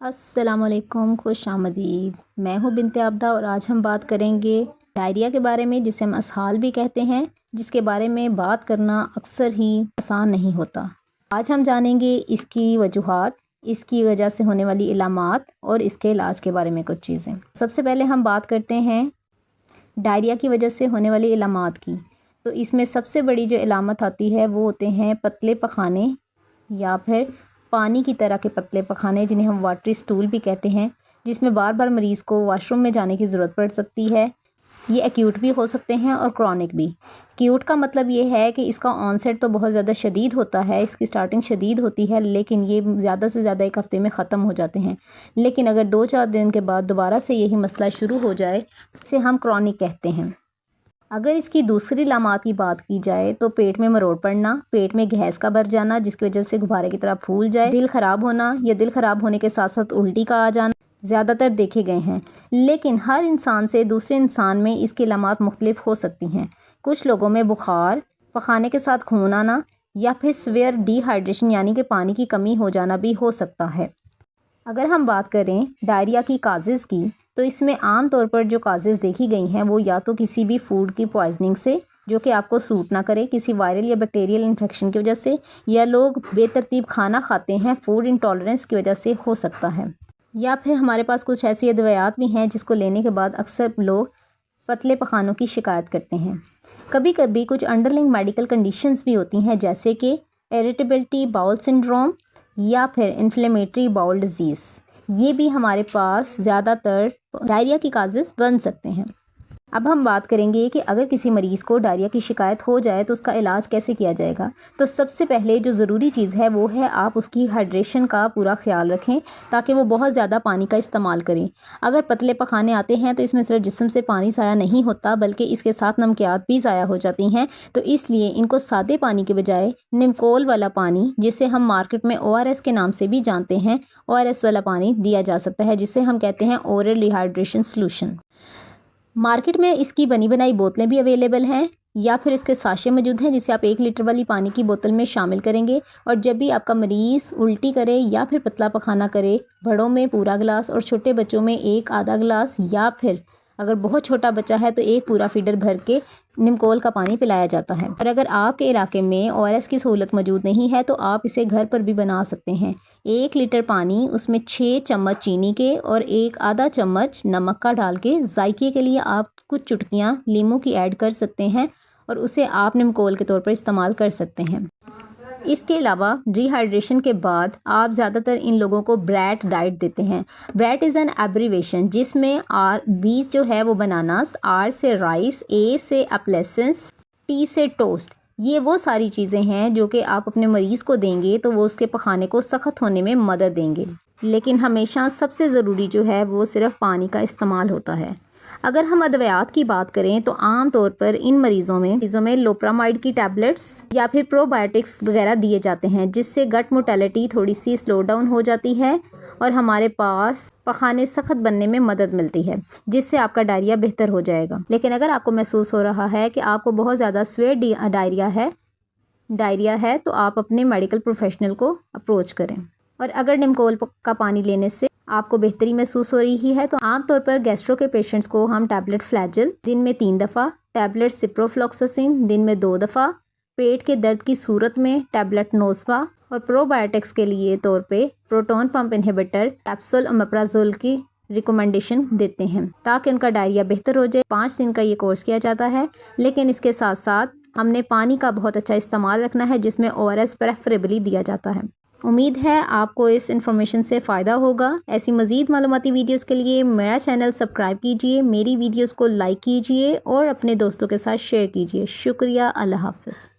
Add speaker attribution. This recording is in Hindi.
Speaker 1: अस्सलामुअलैकुम, खुश आमदीद। मैं हूँ बिनते आबदा और आज हम बात करेंगे डायरिया के बारे में, जिसे हम असहाल भी कहते हैं, जिसके बारे में बात करना अक्सर ही आसान नहीं होता। आज हम जानेंगे इसकी वजूहात, इसकी वजह से होने वाली इलामात और इसके इलाज के बारे में कुछ चीज़ें। सबसे पहले हम बात करते हैं डायरिया की वजह से होने वाली इलामात की। तो इसमें सबसे बड़ी जो इलामत आती है वो होते हैं पतले पखाने या फिर पानी की तरह के पतले पखाने, जिन्हें हम वाटरी स्टूल भी कहते हैं, जिसमें बार बार मरीज़ को वॉशरूम में जाने की ज़रूरत पड़ सकती है। ये एक्यूट भी हो सकते हैं और क्रॉनिक भी। एक्यूट का मतलब ये है कि इसका ऑनसेट तो बहुत ज़्यादा शदीद होता है, इसकी स्टार्टिंग शदीद होती है, लेकिन ये ज़्यादा से ज़्यादा एक हफ़्ते में ख़त्म हो जाते हैं। लेकिन अगर 2-4 दिन के बाद दोबारा से यही मसला शुरू हो जाए, इसे हम क्रॉनिक कहते हैं। अगर इसकी दूसरी लामात की बात की जाए तो पेट में मरोड़ पड़ना, पेट में गैस का भर जाना जिसकी वजह से गुब्बारे की तरह फूल जाए, दिल ख़राब होना या दिल ख़राब होने के साथ साथ उल्टी का आ जाना ज़्यादातर देखे गए हैं। लेकिन हर इंसान से दूसरे इंसान में इसकी लामात मुख्तलिफ हो सकती हैं। कुछ लोगों में बुखार, पखाने के साथ खून आना या फिर सीवियर डिहाइड्रेशन यानी कि पानी की कमी हो जाना भी हो सकता है। अगर हम बात करें डायरिया की काजेज़ की, तो इसमें आम तौर पर जो काजेज़ देखी गई हैं वो या तो किसी भी फूड की पॉइजनिंग से, जो कि आपको सूट ना करे, किसी वायरल या बैक्टीरियल इन्फेक्शन की वजह से, या लोग बेतरतीब खाना खाते हैं फूड इंटॉलरेंस की वजह से हो सकता है। या फिर हमारे पास कुछ ऐसी अद्वियात भी हैं जिसको लेने के बाद अक्सर लोग पतले पखानों की शिकायत करते हैं। कभी कभी कुछ अंडरलाइंग मेडिकल कंडीशंस भी होती हैं, जैसे कि इरिटेबिलिटी बाउल सिंड्रोम या फिर इन्फ्लेमेटरी बाउल डिजीज़। ये भी हमारे पास ज़्यादातर डायरिया की काजेज़ बन सकते हैं। अब हम बात करेंगे कि अगर किसी मरीज़ को डायरिया की शिकायत हो जाए तो उसका इलाज कैसे किया जाएगा। तो सबसे पहले जो ज़रूरी चीज़ है वो है आप उसकी हाइड्रेशन का पूरा ख्याल रखें, ताकि वो बहुत ज़्यादा पानी का इस्तेमाल करें। अगर पतले पखाने आते हैं तो इसमें सिर्फ जिस्म से पानी ज़ाया नहीं होता, बल्कि इसके साथ नमकियात भी ज़ाया हो जाती हैं। तो इसलिए इनको सादे पानी के बजाय निमकोल वाला पानी, जिसे हम मार्केट में ORS के नाम से भी जानते हैं, ORS वाला पानी दिया जा सकता है, जिसे हम कहते हैं ओरल रिहाइड्रेशन सॉल्यूशन। मार्केट में इसकी बनी बनाई बोतलें भी अवेलेबल हैं, या फिर इसके साशे मौजूद हैं, जिसे आप 1 लीटर वाली पानी की बोतल में शामिल करेंगे। और जब भी आपका मरीज़ उल्टी करे या फिर पतला पखाना करे, बड़ों में पूरा गिलास और छोटे बच्चों में 1 आधा गिलास, या फिर अगर बहुत छोटा बच्चा है तो 1 पूरा फीडर भर के निमकोल का पानी पिलाया जाता है। और अगर आपके इलाके में ORS की सहूलत मौजूद नहीं है तो आप इसे घर पर भी बना सकते हैं। 1 लीटर पानी, उसमें 6 चम्मच चीनी के और 1 आधा चम्मच नमक का डाल के, जायके के लिए आप कुछ चुटकियाँ लीमू की ऐड कर सकते हैं और उसे आप निमकोल के तौर पर इस्तेमाल कर सकते हैं। इसके अलावा डिहाइड्रेशन के बाद आप ज़्यादातर इन लोगों को ब्रैट डाइट देते हैं। ब्रैट इज़ एन एब्रीवेशन, जिसमें B जो है वो बनानास, R से राइस, A से एप्लेसेंस, T से टोस्ट। ये वो सारी चीज़ें हैं जो कि आप अपने मरीज़ को देंगे तो वो उसके पखाने को सख्त होने में मदद देंगे। लेकिन हमेशा सबसे ज़रूरी जो है वो सिर्फ पानी का इस्तेमाल होता है। अगर हम अद्वियात की बात करें तो आम तौर पर इन मरीज़ों में लोप्रामाइड की टैबलेट्स या फिर प्रोबायोटिक्स वगैरह दिए जाते हैं, जिससे गट मोटेलिटी थोड़ी सी स्लो डाउन हो जाती है और हमारे पास पखाने सख्त बनने में मदद मिलती है, जिससे आपका डायरिया बेहतर हो जाएगा। लेकिन अगर आपको महसूस हो रहा है कि आपको बहुत ज़्यादा सीवियर डायरिया है तो आप अपने मेडिकल प्रोफेशनल को अप्रोच करें। और अगर निमकोल का पानी लेने से आपको बेहतरी महसूस हो रही है तो आमतौर पर गैस्ट्रो के पेशेंट्स को हम टैबलेट फ्लैजिल दिन में 3 दफ़ा, टैबलेट सिप्रोफ्लॉक्सासिन दिन में 2 दफ़ा, पेट के दर्द की सूरत में टैबलेट नोस्वा, और प्रोबायोटिक्स के लिए तौर पे proton pump inhibitor capsule omeprazole की रिकमेंडेशन देते हैं, ताकि उनका डायरिया बेहतर हो जाए। 5 दिन का ये कोर्स किया जाता है, लेकिन इसके साथ साथ हमने पानी का बहुत अच्छा इस्तेमाल रखना है, जिसमें ORS प्रेफरेबली दिया जाता है। उम्मीद है आपको इस इन्फॉर्मेशन से फ़ायदा होगा। ऐसी मज़ीद मालूमाती वीडियोस के लिए मेरा चैनल सब्सक्राइब कीजिए, मेरी वीडियोस को लाइक कीजिए और अपने दोस्तों के साथ शेयर कीजिए। शुक्रिया। अल्लाह हाफ़िज़।